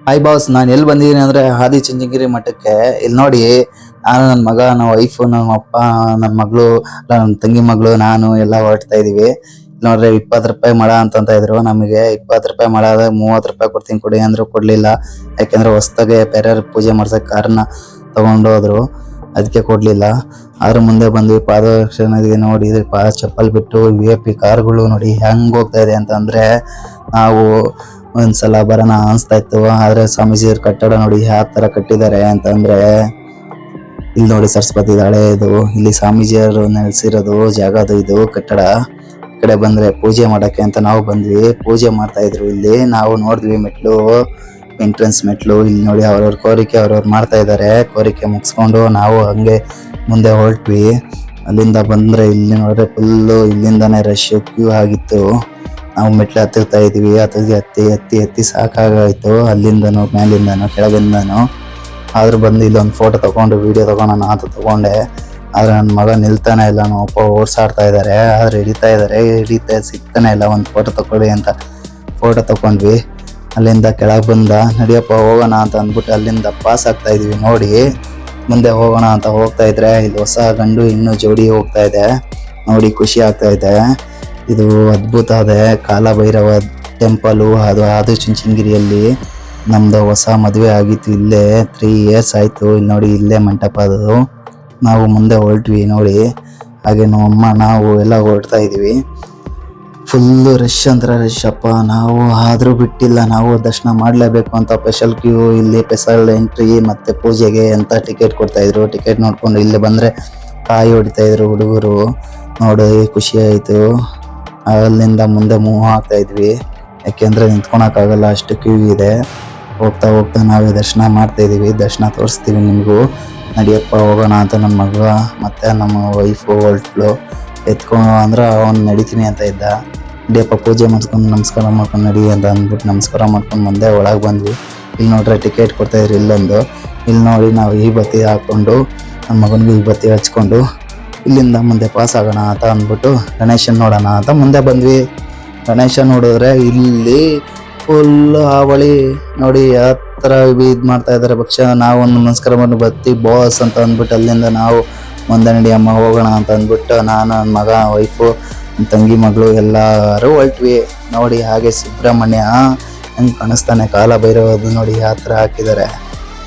Hi boss, ನಾನು ಎಲ್ಲಿ ಬಂದಿದ್ದೀನಿ ಅಂದ್ರೆ ಆದಿಚುಂಚನಗಿರಿ ಮಠಕ್ಕೆ. ಇಲ್ಲಿ ನೋಡಿ, ನಾನು ನನ್ನ ಮಗ, ನಮ್ಮ ವೈಫ್, ನಮ್ಮ ಅಪ್ಪ, ನನ್ನ ಮಗಳು, ನನ್ನ ತಂಗಿ ಮಗಳು, ನಾನು ಎಲ್ಲ ಹೊರಡ್ತಾ ಇದೀವಿ. ನೋಡ್ರಿ, 20 ರೂಪಾಯಿ ಮಳ ಅಂತ ಇದ್ರು. ನಮಗೆ 20 ರೂಪಾಯಿ ಮಳ ಆದಾಗ 30 ರೂಪಾಯಿ ಕೊಡ್ತೀನಿ ಕೊಡಿ ಅಂದ್ರು ಕೊಡ್ಲಿಲ್ಲ. ಯಾಕೆಂದ್ರೆ ಹೊಸ್ದಾಗೆ ಬೇರೆ ಪೂಜೆ ಮಾಡ್ಸಕ್ ಕಾರ್ನ ತಗೊಂಡು ಹೋದ್ರು, ಅದಕ್ಕೆ ಕೊಡ್ಲಿಲ್ಲ. ಆದ್ರೂ ಮುಂದೆ ಬಂದ್ವಿ. ಪಾದರಕ್ಷಣೆಗೆ ನೋಡಿ, ಚಪ್ಪಲ್ ಬಿಟ್ಟು VIP ಕಾರ್ಗಳು ನೋಡಿ ಹೆಂಗ್ ಹೋಗ್ತಾ ಇದೆ ಅಂತಂದ್ರೆ, ನಾವು ಒಂದ್ಸಲ ಬರೋಣ ಅನ್ಸ್ತಾ ಇತ್ತು. ಆದ್ರೆ ಸ್ವಾಮೀಜಿ ಕಟ್ಟಡ ನೋಡಿ ಯಾವ ತರ ಕಟ್ಟಿದ್ದಾರೆ ಅಂತಂದ್ರೆ, ಇಲ್ಲಿ ನೋಡಿ ಸರಸ್ವತಿ ದಾಳೆ ಇದು, ಇಲ್ಲಿ ಸ್ವಾಮೀಜಿಯವರು ನೆಲೆಸಿರೋದು ಜಾಗ ಅದು. ಇದು ಕಟ್ಟಡ ಈ ಕಡೆ ಬಂದ್ರೆ ಪೂಜೆ ಮಾಡಕ್ಕೆ ಅಂತ ನಾವು ಬಂದ್ವಿ. ಪೂಜೆ ಮಾಡ್ತಾ ಇದ್ರು ಇಲ್ಲಿ. ನಾವು ನೋಡಿದ್ವಿ ಮೆಟ್ಲು, ಎಂಟ್ರೆನ್ಸ್ ಮೆಟ್ಲು. ಇಲ್ಲಿ ನೋಡಿ ಅವ್ರವ್ರ ಕೋರಿಕೆ ಅವ್ರವ್ರು ಮಾಡ್ತಾ ಇದ್ದಾರೆ. ಕೋರಿಕೆ ಮುಗಿಸ್ಕೊಂಡು ನಾವು ಹಂಗೆ ಮುಂದೆ ಹೊರಟ್ವಿ. ಅಲ್ಲಿಂದ ಬಂದ್ರೆ ಇಲ್ಲಿ ನೋಡ್ರೆ ಫುಲ್ಲು ಇಲ್ಲಿಂದಾನೇ ರಶ್ ಕ್ಯೂ ಆಗಿತ್ತು. ನಾವು ಮೆಟ್ಲು ಹತ್ತಿರ್ತಾ ಇದೀವಿ. ಹತ್ತಿ ಸಾಕಾಗಾಯ್ತು. ಅಲ್ಲಿಂದನು, ಮೇಲಿಂದನು, ಕೆಳಗಿಂದನು. ಆದ್ರೂ ಬಂದು ಇಲ್ಲೊಂದು ಫೋಟೋ ತಗೊಂಡು ವಿಡಿಯೋ ತಗೋಣ ಅಂತ ತಗೊಂಡೆ. ಆದ್ರೆ ನನ್ನ ಮಗ ನಿಲ್ತಾನೆ ಇಲ್ಲ. ನಮ್ಮ ಅಪ್ಪ ಓಡ್ಸಾಡ್ತಾ ಇದ್ದಾರೆ, ಆದ್ರೆ ಹಿಡಿತಾ ಸಿಗ್ತಾನೆ ಇಲ್ಲ. ಒಂದು ಫೋಟೋ ತಗೊಳ್ಳಿ ಅಂತ ಫೋಟೋ ತಗೊಂಡ್ವಿ. ಅಲ್ಲಿಂದ ಕೆಳಗೆ ಬಂದ, ನಡಿಯಪ್ಪ ಹೋಗೋಣ ಅಂತ ಅಂದ್ಬಿಟ್ಟು ಅಲ್ಲಿಂದ ಪಾಸ್ ಆಗ್ತಾ ಇದೀವಿ. ನೋಡಿ, ಮುಂದೆ ಹೋಗೋಣ ಅಂತ ಹೋಗ್ತಾ ಇದ್ರೆ ಇಲ್ಲಿ ಹೊಸ ಗಂಡು ಇನ್ನೂ ಜೋಡಿ ಹೋಗ್ತಾ ಇದೆ. ನೋಡಿ ಖುಷಿ ಆಗ್ತಾ ಇದೆ. ಇದು ಅದ್ಭುತ ಅದೇ ಕಾಲಭೈರವ ಟೆಂಪಲು. ಅದು ಆದಿಚುಂಚನಗಿರಿಯಲ್ಲಿ ನಮ್ದು ಹೊಸ ಮದುವೆ ಆಗಿತ್ತು. ಇಲ್ಲೇ 3 years ಆಯ್ತು. ಇಲ್ಲಿ ನೋಡಿ, ಇಲ್ಲೇ ಮಂಟಪ ಅದು. ನಾವು ಮುಂದೆ ಹೊರಟ್ವಿ ನೋಡಿ. ಹಾಗೆ ನಮ್ಮಮ್ಮ ನಾವು ಎಲ್ಲ ಹೊರಡ್ತಾ ಇದೀವಿ. ಫುಲ್ಲು ರಶ್ ಅಂದ್ರೆ ರಶ್ ಅಪ್ಪ. ನಾವು ಆದ್ರೂ ಬಿಟ್ಟಿಲ್ಲ, ನಾವು ದರ್ಶನ ಮಾಡ್ಲೇಬೇಕು ಅಂತ ಸ್ಪೆಷಲ್ ಕ್ಯೂ. ಇಲ್ಲಿ ಸ್ಪೆಷಲ್ ಎಂಟ್ರಿ ಮತ್ತೆ ಪೂಜೆಗೆ ಅಂತ ಟಿಕೆಟ್ ಕೊಡ್ತಾ ಇದ್ರು. ಟಿಕೆಟ್ ನೋಡ್ಕೊಂಡು ಇಲ್ಲಿ ಬಂದ್ರೆ ಕಾಯಿ ಹೊಡಿತಾ ಇದ್ರು ಹುಡುಗರು. ನೋಡಿ ಖುಷಿ ಆಯ್ತು. ಅಲ್ಲಿಂದ ಮುಂದೆ ಮೂವ್ ಆಗ್ತಾ ಇದ್ವಿ, ಯಾಕೆಂದ್ರೆ ನಿಂತ್ಕೊಳಕ್ ಆಗಲ್ಲ, ಅಷ್ಟು ಕ್ಯೂ ಇದೆ. ಹೋಗ್ತಾ ಹೋಗ್ತಾ ನಾವೇ ದರ್ಶನ ಮಾಡ್ತಾ ಇದೀವಿ. ದರ್ಶನ ತೋರಿಸ್ತೀವಿ ನಿಮಗೂ. ನಡಿಯಪ್ಪ ಹೋಗೋಣ ಅಂತ ನನ್ನ ಮಗ ಮತ್ತೆ ನಮ್ಮ ವೈಫು ಹೊರಟ್ಲು. ಎತ್ಕೊಂಡು ಅಂದ್ರೆ ಅವ್ನು ನಡಿತೀನಿ ಅಂತ ಇದ್ದ. ನಡಿಯಪ್ಪ ಪೂಜೆ ಮಾಡಿಸ್ಕೊಂಡು ನಮಸ್ಕಾರ ಮಾಡ್ಕೊಂಡು ನಡಿ ಅಂತ ಅಂದ್ಬಿಟ್ಟು ನಮಸ್ಕಾರ ಮಾಡ್ಕೊಂಡು ಮುಂದೆ ಒಳಗೆ ಬಂದ್ವಿ. ಇಲ್ಲಿ ನೋಡ್ರೆ ಟಿಕೆಟ್ ಕೊಡ್ತಾ ಇದ್ರು ಇಲ್ಲೊಂದು. ಇಲ್ಲಿ ನೋಡಿ ನಾವು ಈ ಬತ್ತಿ ಹಾಕೊಂಡು ನನ್ನ ಮಗನಿಗೆ ಈ ಬತ್ತಿ ಹಚ್ಕೊಂಡು ಇಲ್ಲಿಂದ ಮುಂದೆ ಪಾಸ್ ಆಗೋಣ ಅಂತ ಅಂದ್ಬಿಟ್ಟು ಗಣೇಶನ್ ನೋಡೋಣ ಅಂತ ಮುಂದೆ ಬಂದ್ವಿ. ಗಣೇಶ ನೋಡಿದ್ರೆ ಇಲ್ಲಿ ಫುಲ್ ಹಾವಳಿ ನೋಡಿ, ಯಾವ ಥರ ಇದು ಮಾಡ್ತಾ ಇದ್ದಾರೆ ಭಕ್ಷ್ಯ. ನಾವು ಒಂದು ನಮಸ್ಕಾರ ಮಾಡಿ ಬತ್ತಿ ಬಾಸ್ ಅಂತ ಅಂದ್ಬಿಟ್ಟು ಅಲ್ಲಿಂದ ನಾವು ಮುಂದೆ ನಡಿ ಅಮ್ಮ ಹೋಗೋಣ ಅಂತ ಅಂದ್ಬಿಟ್ಟು ನಾನು, ನನ್ನ ಮಗ, ವೈಫು, ನನ್ನ ತಂಗಿ ಮಗಳು ಎಲ್ಲರೂ ಹೊರಟ್ವಿ. ನೋಡಿ ಹಾಗೆ ಸುಬ್ರಹ್ಮಣ್ಯ ಹೆಂಗೆ ಕಾಣಿಸ್ತಾನೆ, ಕಾಲಭೈರವದು ನೋಡಿ ಯಾವ ಥರ ಹಾಕಿದ್ದಾರೆ.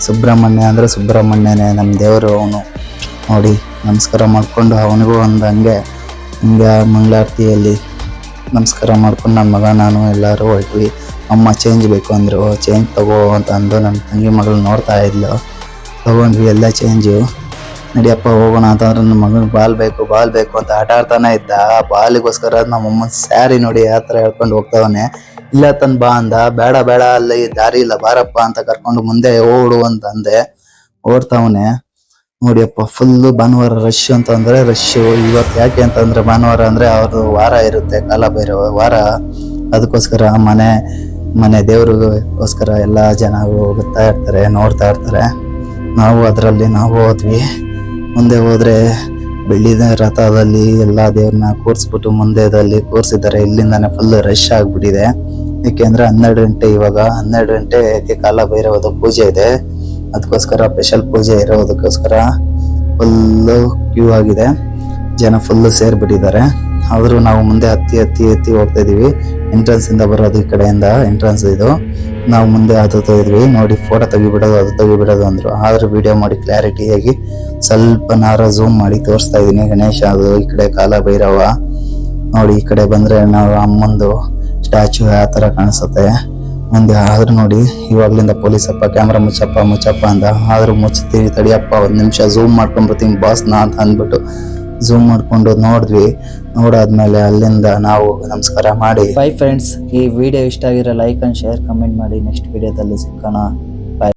ಸುಬ್ರಹ್ಮಣ್ಯ ಅಂದರೆ ಸುಬ್ರಹ್ಮಣ್ಯನೇ ನಮ್ಮ ದೇವರು ಅವನು. ನೋಡಿ ನಮಸ್ಕಾರ ಮಾಡಿಕೊಂಡು ಅವನಿಗೂ ಒಂದು ಹಂಗೆ ಮಂಗಳಾರತಿಯಲ್ಲಿ ನಮಸ್ಕಾರ ಮಾಡ್ಕೊಂಡು ನನ್ನ ಮಗ ನಾನು ಎಲ್ಲರೂ ಹೊರಟ್ವಿ. ಅಮ್ಮ ಚೇಂಜ್ ಬೇಕು ಅಂದರು. ಚೇಂಜ್ ತಗೋ ಅಂತ ಅಂದು ನನ್ನ ತಂಗಿ ಮಗಳು ನೋಡ್ತಾ ಇದ್ಲು. ತಗೊಂಡ್ವಿ ಎಲ್ಲ ಚೇಂಜು. ನಡಿಯಪ್ಪ ಹೋಗೋಣ ಅಂತಂದ್ರೆ ನನ್ನ ಮಗನಿಗೆ ಬಾಲ್ ಬೇಕು ಅಂತ ಆಟ ಆಡ್ತಾನೆ ಇದ್ದ. ಬಾಲಿಗೋಸ್ಕರ ನಮ್ಮಮ್ಮನ ಸ್ಯಾರಿ ನೋಡಿ ಯಾವ ಥರ ಹೇಳ್ಕೊಂಡು ಹೋಗ್ತಾವನೆ. ಇಲ್ಲ ತನ್ ಬಾ ಅಂದ. ಬೇಡ ಅಲ್ಲಿ ದಾರಿ ಇಲ್ಲ, ಬಾರಪ್ಪ ಅಂತ ಕರ್ಕೊಂಡು ಮುಂದೆ ಓಡು ಅಂತ ಅಂದೆ. ಓಡ್ತಾವನೆ. ನೋಡಿಯಪ್ಪ ಫುಲ್ಲು ಭಾನುವಾರ ರಶ್ ಅಂತ ಅಂದ್ರೆ ರಶ್. ಇವತ್ತು ಯಾಕೆ ಅಂತಂದ್ರೆ ಭಾನುವಾರ ಅಂದ್ರೆ ಅವ್ರದ್ದು ವಾರ ಇರುತ್ತೆ, ಕಾಲಭೈರವ ವಾರ. ಅದಕ್ಕೋಸ್ಕರ ಮನೆ ದೇವ್ರಿಗೋಸ್ಕರ ಎಲ್ಲ ಜನ ಹೋಗ್ತಾ ಇರ್ತಾರೆ, ನೋಡ್ತಾ ಇರ್ತಾರೆ. ನಾವು ಅದರಲ್ಲಿ ಹೋದ್ವಿ. ಮುಂದೆ ಹೋದ್ರೆ ಬೆಳ್ಳಿದ ರಥದಲ್ಲಿ ಎಲ್ಲ ದೇವ್ರನ್ನ ಕೂರಿಸ್ಬಿಟ್ಟು ಮುಂದೆದಲ್ಲಿ ಕೂರಿಸಿದ್ದಾರೆ. ಇಲ್ಲಿಂದಾನೆ ಫುಲ್ ರಶ್ ಆಗ್ಬಿಟ್ಟಿದೆ. ಯಾಕೆಂದ್ರೆ 12 ಗಂಟೆ, ಇವಾಗ 12 ಗಂಟೆಗೆ ಕಾಲಭೈರವದ ಪೂಜೆ ಇದೆ. ಅದಕ್ಕೋಸ್ಕರ ಸ್ಪೆಷಲ್ ಪೂಜೆ ಇರೋದಕ್ಕೋಸ್ಕರ ಫುಲ್ಲು ಕ್ಯೂ ಆಗಿದೆ. ಜನ ಫುಲ್ಲು ಸೇರ್ಬಿಟ್ಟಿದ್ದಾರೆ. ಆದರೂ ನಾವು ಮುಂದೆ ಹತ್ತಿ ಹೋಗ್ತಾ ಇದೀವಿ. ಎಂಟ್ರೆನ್ಸ್ ಇಂದ ಬರೋದು ಈ ಕಡೆಯಿಂದ ಎಂಟ್ರೆನ್ಸ್ ಇದು. ನಾವು ಮುಂದೆ ಹತ್ತುತ್ತಾ ಇದ್ವಿ. ನೋಡಿ ಫೋಟೋ ತೆಗಿಬಿಡೋದು ಅಂದ್ರು. ಆದ್ರೂ ವಿಡಿಯೋ ಮಾಡಿ ಕ್ಲಾರಿಟಿಯಾಗಿ ಸ್ವಲ್ಪ ಝೂಮ್ ಮಾಡಿ ತೋರಿಸ್ತಾ ಇದೀನಿ. ಗಣೇಶ ಅದು, ಈ ಕಡೆ ಕಾಲಭೈರವ ನೋಡಿ. ಈ ಕಡೆ ಬಂದ್ರೆ ನಾವು ಅಮ್ಮಂದು ಸ್ಟ್ಯಾಚು ಯಾವ ತರ ಕಾಣಿಸುತ್ತೆ ಮುಂದೆ. ಆದ್ರೂ ನೋಡಿ ಇವಾಗ್ಲಿಂದ ಪೊಲೀಸಪ್ಪ ಕ್ಯಾಮ್ರಾ ಮುಚ್ಚಪ್ಪ ಅಂದ. ಆದ್ರೂ ಮುಚ್ತೀವಿ, ತಡಿಯಪ್ಪ 1 ನಿಮಿಷ ಝೂಮ್ ಮಾಡ್ಕೊಂಡ್ಬರ್ತೀನಿ ಬಾಸ್ ಅಂತ ಅಂದ್ಬಿಟ್ಟು ಝೂಮ್ ಮಾಡ್ಕೊಂಡು ನೋಡಿದ್ವಿ. ನೋಡಾದ್ಮೇಲೆ ಅಲ್ಲಿಂದ ನಾವು ನಮಸ್ಕಾರ ಮಾಡಿ. ಬೈ ಫ್ರೆಂಡ್ಸ್, ಈ ವಿಡಿಯೋ ಇಷ್ಟ ಆಗಿರೋ ಲೈಕ್ ಅಂಡ್ ಶೇರ್ ಕಮೆಂಟ್ ಮಾಡಿ. ನೆಕ್ಸ್ಟ್ ವಿಡಿಯೋದಲ್ಲಿ ಸಿಕ್ಕೋಣ.